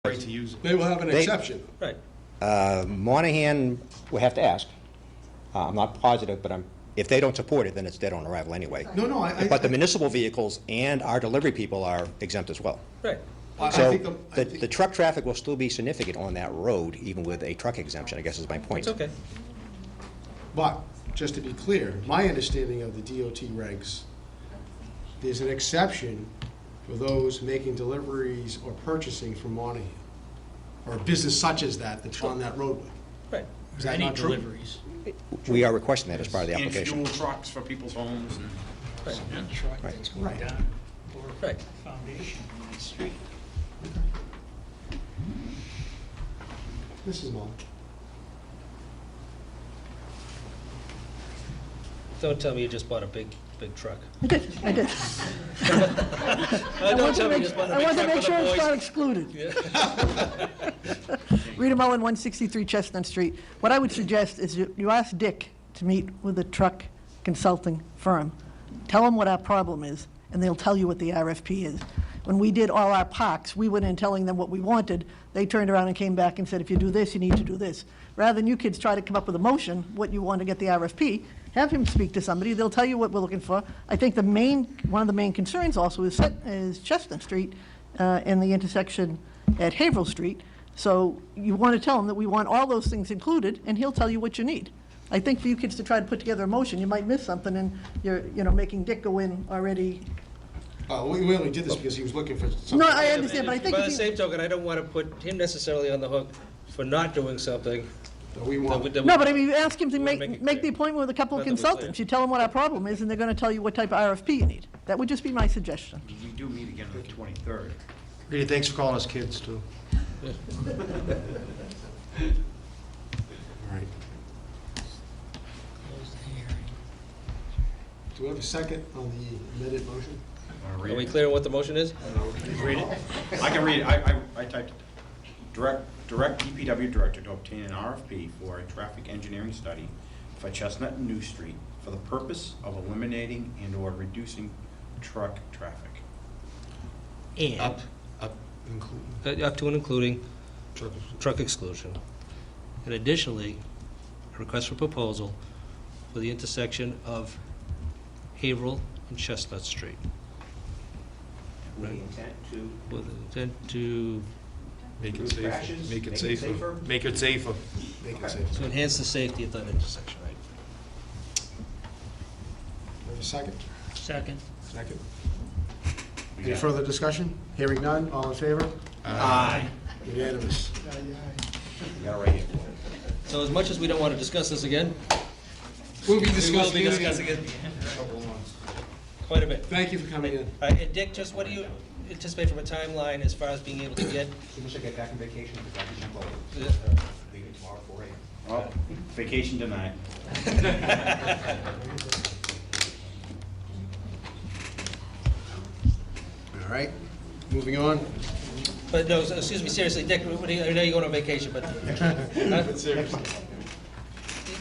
right to use it. They will have an exception. Right. Monahan, we have to ask. I'm not positive, but if they don't support it, then it's dead on arrival anyway. No, But the municipal vehicles and our delivery people are exempt as well. Right. So the truck traffic will still be significant on that road, even with a truck exemption, I guess is my point. It's okay. But, just to be clear, my understanding of the DOT regs, there's an exception for those making deliveries or purchasing from Monahan, or a business such as that that's on that roadway. Right. Is that Any not true? deliveries. We are requesting that as part of the And application. fuel trucks for people's homes and. Right. Any truck Right. that's going Right. down or Right. foundation on the street. Mrs. Muller. Don't tell me you just bought a big truck. I did. Don't tell me you just bought a I big wanted to truck make for sure the it's not boys. excluded. Rita Mullen, 163 Chestnut Street. What I would suggest is you ask Dick to meet with a truck consulting firm. Tell them what our problem is, and they'll tell you what the RFP is. When we did all our parks, we went in telling them what we wanted. They turned around and came back and said, if you do this, you need to do this. Rather than you kids try to come up with a motion, what you want to get the RFP, have him speak to somebody. They'll tell you what we're looking for. I think one of the main concerns also is Chestnut Street and the intersection at Haverhill Street. So you want to tell him that we want all those things included, and he'll tell you what you need. I think for you kids to try to put together a motion, you might miss something, and you're making Dick go in already. We only did this because he was looking for something. No, I understand, but I think By if the you- same token, I don't want to put him necessarily on the hook for not doing something. that we want. No, but I mean, you ask him to We wanna make make it the clear. appointment with a couple of Let them be clear. consultants. You tell them what our problem is, and they're going to tell you what type of RFP you need. That would just be my suggestion. We do meet again on the 23rd. Rita, thanks for calling us kids, too. All right. Do we have a second on the amended motion? Wanna Are read we it? clear on what the motion is? Read it. I can read it. I typed it. Direct DPW director to obtain an RFP for a traffic engineering study for Chestnut and New Street for the purpose of eliminating and/or reducing truck traffic. And Up, including. up to and including truck exclusion. And additionally, a request for proposal for the intersection of Haverhill and Chestnut Street. With the intent to With the intent to Make it Reduce safer. crashes, Make it make it safer. safer. Make it safer. Make it safe. to enhance the safety at that intersection, right? We have a second? Second. Second. We Any got- further discussion? Hearing none, all in favor? Aye. Unanimous. You got it right here. So as much as we don't want to discuss this again, We'll be we will discussing be it discussing again. it quite a bit. Thank you for coming in. All right, and Dick, just what do you anticipate from a timeline as far as being able to get? As soon as I get back from vacation, because I can jump over. Leaving tomorrow at 4 a.m. Oh, vacation denied. All right, moving on. But no, excuse me, seriously, Dick, I know you're going on vacation, but.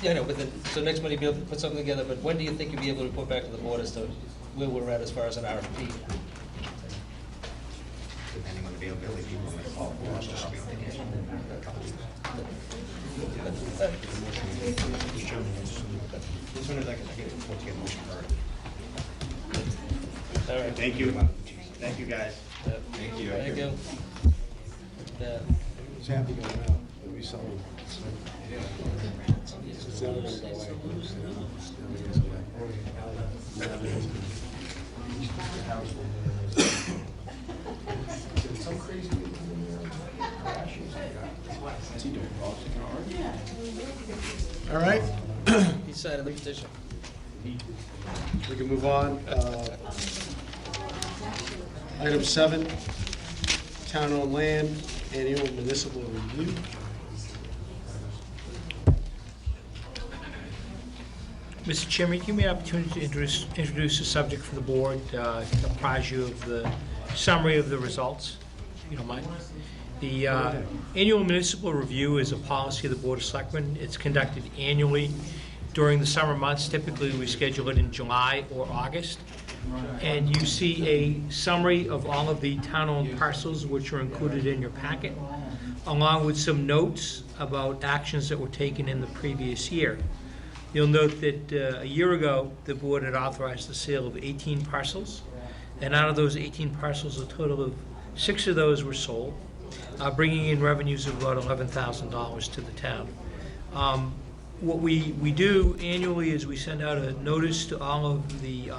Yeah, no, so next month you'll be able to put something together, but when do you think you'll be able to report back to the board as to where we're at as far as an RFP? Depending on availability, people may call for us to speak. As soon as I can get it, we'll get a motion for it. All right. Thank you. Thank you, guys. Thank you. Thank you. He's happy going out. It'll be something. It's never gonna go away. Some crazy people in there. What's he doing? Politics already? All right, He signed the petition. we can move on. Item 7, town-owned land, annual municipal review. Mr. Chairman, give me an opportunity to introduce the subject for the board, apprise you of the summary of the results, if you don't mind. The annual municipal review is a policy of the Board of Selectmen. It's conducted annually during the summer months. Typically, we schedule it in July or August. and you see a summary of all of the town-owned parcels which are included in your packet, along with some notes about actions that were taken in the previous year. You'll note that a year ago, the board had authorized the sale of 18 parcels, and out of those 18 parcels, a total of 6 of those were sold, bringing in revenues of about $11,000 to the town. What we do annually is we send out a notice to all of the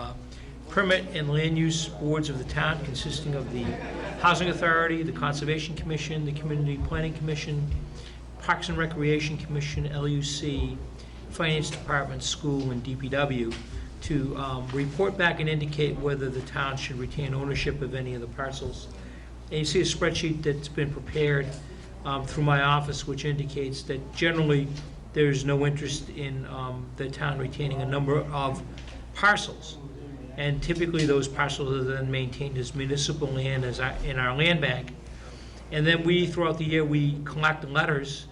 permit and land use boards of the town, consisting of the Housing Authority, the Conservation Commission, the Community Planning Commission, Parks and Recreation Commission, LUC, Finance Department, School, and DPW, to report back and indicate whether the town should retain ownership of any of the parcels. And you see a spreadsheet that's been prepared through my office, which indicates that generally there's no interest in the town retaining a number of parcels. And typically those parcels are then maintained as municipal land in our land bank. And then throughout the year, we collect letters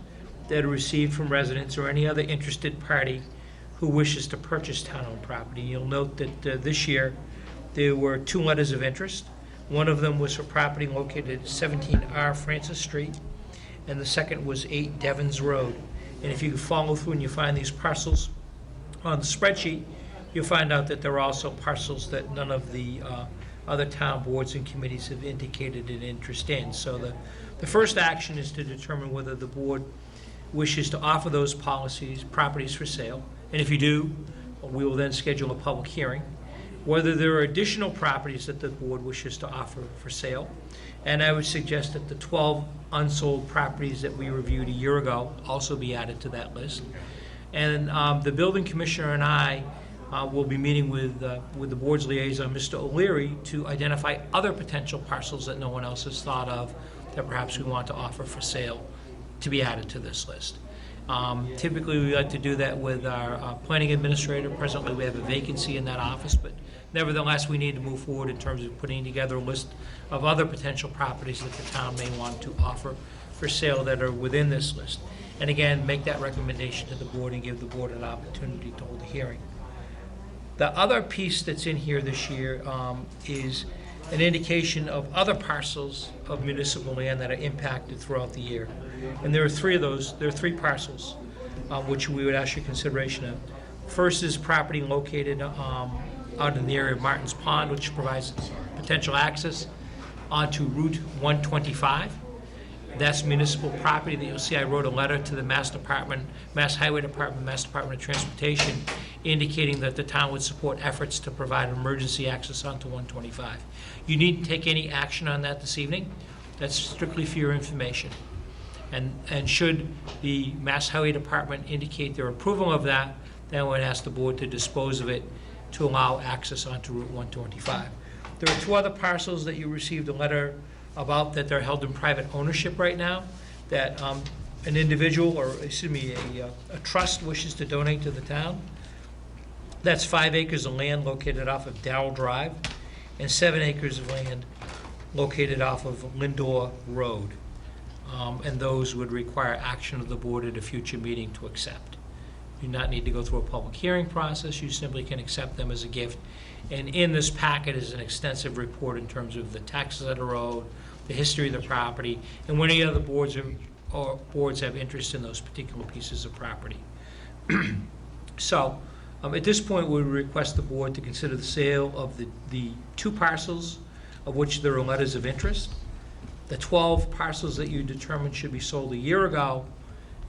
that are received from residents or any other interested party who wishes to purchase town-owned property. You'll note that this year there were 2 letters of interest. One of them was for property located at 17R Francis Street, and the second was 8 Devons Road. And if you follow through and you find these parcels on the spreadsheet, you'll find out that there are also parcels that none of the other town boards and committees have indicated an interest in. So the first action is to determine whether the board wishes to offer those properties for sale. And if you do, we will then schedule a public hearing. Whether there are additional properties that the board wishes to offer for sale. And I would suggest that the 12 unsold properties that we reviewed a year ago also be added to that list. And the building commissioner and I will be meeting with the board's liaison, Mr. O'Leary, to identify other potential parcels that no one else has thought of that perhaps we want to offer for sale to be added to this list. Typically, we like to do that with our planning administrator. Presently, we have a vacancy in that office, but nevertheless, we need to move forward in terms of putting together a list of other potential properties that the town may want to offer for sale that are within this list. And again, make that recommendation to the board and give the board an opportunity to hold a hearing. The other piece that's in here this year is an indication of other parcels of municipal land that are impacted throughout the year. And there are 3 of those. There are 3 parcels which we would ask your consideration of. First is property located out in the area of Martin's Pond, which provides potential access onto Route 125. That's municipal property that you'll see. I wrote a letter to the Mass Highway Department, Mass Department of Transportation, indicating that the town would support efforts to provide emergency access onto 125. You needn't take any action on that this evening. That's strictly for your information. And should the Mass Highway Department indicate their approval of that, then I would ask the board to dispose of it to allow access onto Route 125. There are 2 other parcels that you received a letter about that they're held in private ownership right now, that an individual, or excuse me, a trust wishes to donate to the town. That's 5 acres of land located off of Darrell Drive and 7 acres of land located off of Lindor Road. And those would require action of the board at a future meeting to accept. You do not need to go through a public hearing process. You simply can accept them as a gift. And in this packet is an extensive report in terms of the taxes that are owed, the history of the property, and when any other boards have interest in those particular pieces of property. So, at this point, we would request the board to consider the sale of the 2 parcels of which there are letters of interest, the 12 parcels that you determined should be sold a year ago,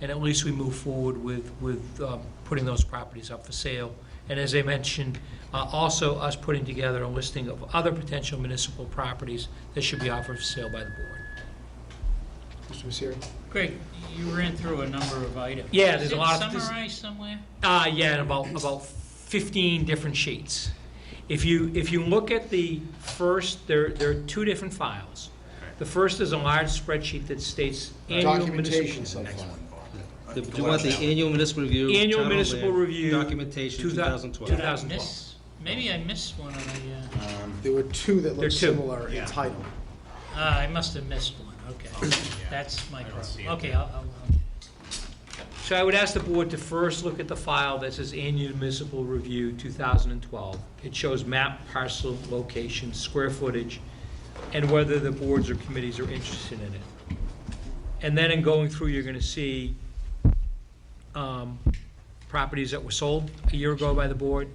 and at least we move forward with putting those properties up for sale. And as I mentioned, also us putting together a listing of other potential municipal properties that should be offered for sale by the board. Mr. Messeri? Greg, you ran through a number of items. Yeah, there's a lot of... Is it summarized somewhere? Yeah, in about 15 different sheets. If you look at the first, there are 2 different files. The first is a large spreadsheet that states annual Documentation municipal... subfile. Do you want the annual municipal review? Annual town municipal land, review. Documentation 2012. 2012. Maybe I missed one of the, There were 2 that There are looked 2. similar in Yeah. title. I must have missed one, okay. That's my problem. Okay, I'll So I would ask the board to first look at the file that says Annual Municipal Review 2012. It shows map, parcel, location, square footage, and whether the boards or committees are interested in it. And then in going through, you're gonna see properties that were sold a year ago by the board,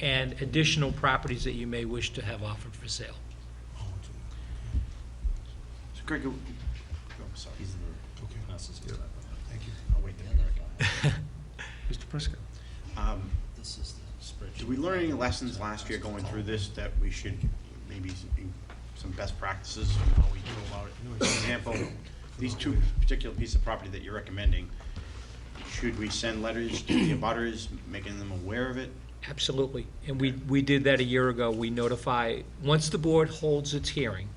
and additional properties that you may wish to have offered for sale. So Greg, oh, sorry. Okay. Thank Thank you. I'll wait there. Mr. Prescott? This is the spreadsheet. Did we learn any lessons last year going through this that we should maybe some best practices on how we go about it? For example, these two particular pieces of property that you're recommending, should we send letters to the abutters, making them aware of it? Absolutely, and we did that a year ago. We notify, once the board holds its hearing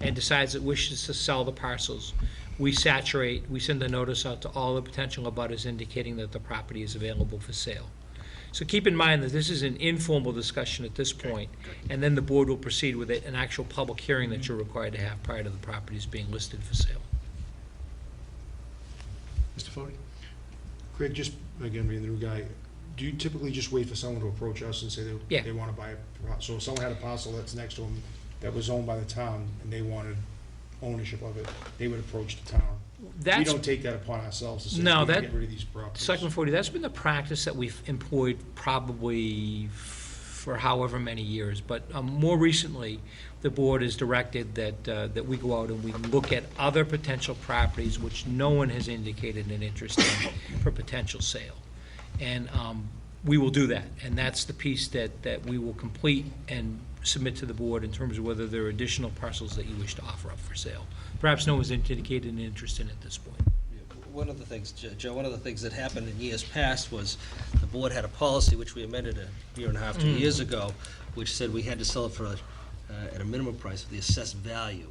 and decides it wishes to sell the parcels, we send a notice out to all the potential abutters indicating that the property is available for sale. So keep in mind that this is an informal discussion at this point, and then the board will proceed with an actual public hearing that you're required to have prior to the properties being listed for sale. Mr. Fode? Craig, just, again, being the new guy, do you typically just wait for someone to approach us and say Yeah. they want to buy so if someone had a parcel that's next to them that was owned by the town and they wanted ownership of it, they would approach the town? We That's, don't take that upon ourselves to say, No, we that- get rid of these properties. Selectman Forty, that's been the practice that we've employed probably for however many years, but more recently, the board has directed that we go out and we look at other potential properties which no one has indicated an interest in for potential sale. And we will do that, and that's the piece that we will complete and submit to the board in terms of whether there are additional parcels that you wish to offer up for sale. Perhaps no one's indicated an interest in at this point. One of the things, Joe, one of the things that happened in years past was the board had a policy, which we amended a year and a half, 2 years ago, which said we had to sell it for, at a minimum price of the assessed value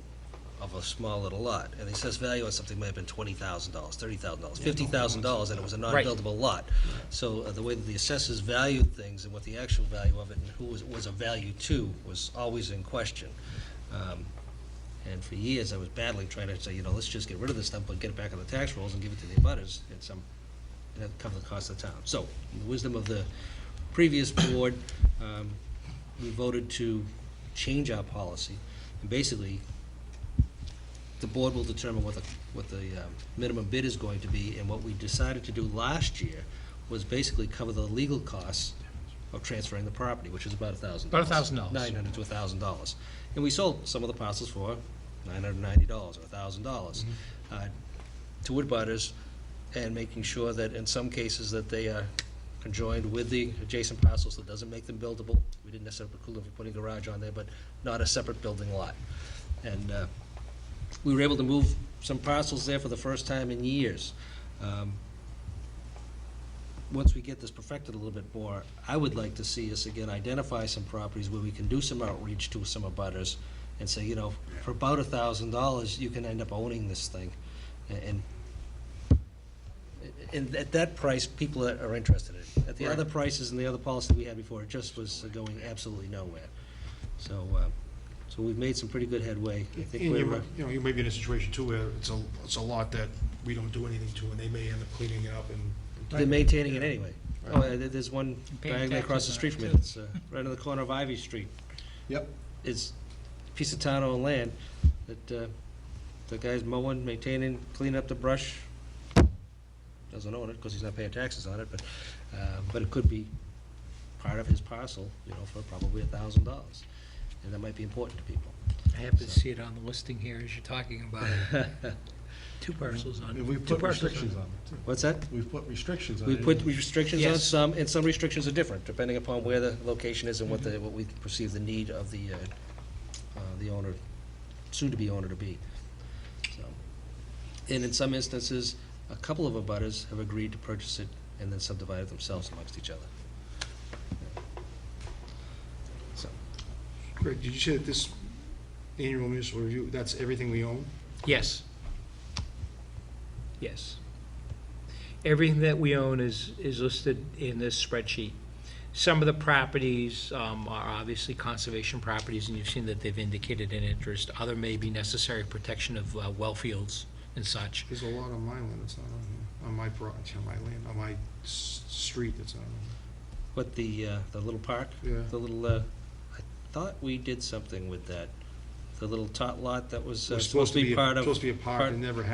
of a small little lot. And the assessed value on something may have been $20,000, $30,000, $50,000, and it was a non-buildable lot. So the way that the assessors valued things and what the actual value of it and who was of value to was always in question. And for years, I was battling, trying to say, let's just get rid of this stuff, but get it back on the tax rolls and give it to the abutters and cover the cost of the town. So, in the wisdom of the previous board, we voted to change our policy. And basically, the board will determine what the minimum bid is going to be. And what we decided to do last year was basically cover the legal costs of transferring the property, which is about $1,000. About $1,000. $900 to $1,000. And we sold some of the parcels for $990 or $1,000 to woodbutters, and making sure that in some cases that they are conjoined with the adjacent parcels, that doesn't make them buildable. We didn't necessarily preclude them from putting a garage on there, but not a separate building lot. And we were able to move some parcels there for the first time in years. Once we get this perfected a little bit more, I would like to see us again identify some properties where we can do some outreach to some abutters and say, for about $1,000, you can end up owning this thing. And at that price, people are interested in it. At the other prices and the other policy we had before, it just was going absolutely nowhere. So we've made some pretty good headway. I think And we're, you may be in a situation too where it's a lot that we don't do anything to, and they may end up cleaning it up and. they're maintaining it anyway. Oh, there's one Paying diagonally across the taxes street on from it, it. It's right on the corner of Ivy Street. Yep. It's a piece of town-owned land that the guy's mowing, maintaining, cleaning up the brush. Doesn't own it because he's not paying taxes on it, but it could be part of his parcel, for probably $1,000. And that might be important to people. I happen to see it on the listing here as you're talking about it. Two parcels on. And we've two put parcels restrictions on it, too. What's that? We've put restrictions on We it. put restrictions on Yes. some, and some restrictions are different, depending upon where the location is and what we perceive the need of the owner, soon-to-be owner to be. So, and in some instances, a couple of abutters have agreed to purchase it and then subdivide it themselves amongst each other. So, Greg, did you say that this annual municipal review, that's everything we own? Yes. Yes. Everything that we own is listed in this spreadsheet. Some of the properties are obviously conservation properties, and you've seen that they've indicated an interest. Other may be necessary protection of well fields and such. There's a lot on my land that's not on here, on my on my land, on my street that's not on What, the little park? Yeah. The little, I thought we did something with that. The little tot lot that was here. It was supposed to be part of. Supposed to be a park, part- it never happened.